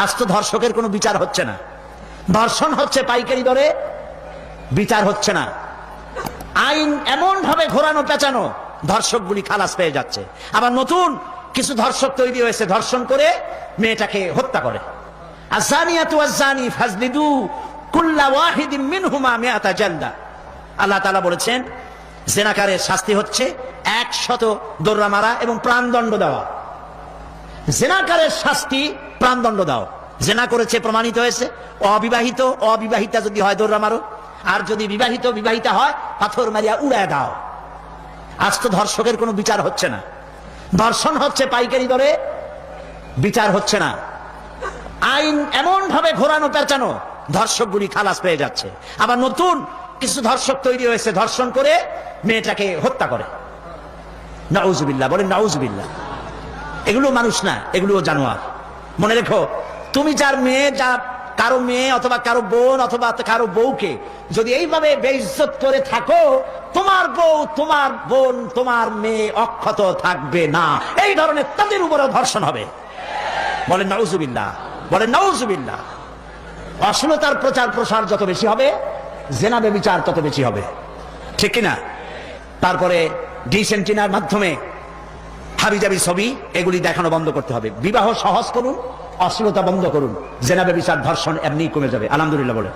আজ তো ধর্ষকের কোনো বিচার হচ্ছে না, ধর্ষণ হচ্ছে পাইকারি দরে, বিচার হচ্ছে না। আইন এমন ভাবে ঘোরানো পেঁচানো, ধর্ষকগুলি খালাস পেয়ে যাচ্ছে। আবার নতুন কিছু ধর্ষক তৈরি হয়েছে, ধর্ষণ করে মেয়েটাকে হত্যা করে। আযানিয়াতু ওয়াযানি ফাজলিদু কুল্লা ওয়াহিদিন মিনহুমা মিআতা জালদা। আল্লাহ তাআলা বলেছেন জিনাকারের শাস্তি হচ্ছে 100 দোররা মারা এবং প্রাণদণ্ড দেওয়া। জিনাকারের শাস্তি প্রাণদণ্ড দাও। জিনা করেছে প্রমাণিত হয়েছে, অবিবাহিতা যদি হয় দোররা মারো, আর যদি বিবাহিতা হয় পাথর মারিয়া উড়ায় দাও। আজ তো ধর্ষকের কোনো বিচার হচ্ছে না, ধর্ষণ হচ্ছে পাইকারি দরে, বিচার হচ্ছে না। আইন এমন ভাবে ঘোরানো পেঁচানো, ধর্ষকগুলি খালাস পেয়ে যাচ্ছে। আবার নতুন কিছু ধর্ষক তৈরি হয়েছে, ধর্ষণ করে মেয়েটাকে হত্যা করে। নাউজুবিল্লাহ, বলেন নাউজুবিল্লাহ। এগুলো মানুষ না, এগুলো জানোয়ার। মনে রেখো, তুমি যার মেয়ে, কারো মেয়ে অথবা কারো বোন অথবা কারো বউকে যদি এইভাবে বেইজ্জত করে থাকো, তোমার বউ, তোমার বোন, তোমার মেয়ে অক্ষত থাকবে না। এই ধরনের তাদের উপরেও ধর্ষণ হবে। বলেন নাউজুবিল্লাহ, বলেন নাউজুবিল্লাহ। অশ্লীলতার প্রচার প্রসার যত বেশি হবে, জেনা ব্যভিচার তত বেশি হবে, ঠিক কিনা? তারপরে ডিসেন্টিনার মাধ্যমে হাবিজাবি ছবি এগুলি দেখানো বন্ধ করতে হবে। বিবাহ সহজ করুন, অশ্লীলতা বন্ধ করুন, জেনা ব্যভিচার ধর্ষণ এমনি কমে যাবে। আলহামদুলিল্লাহ বলে।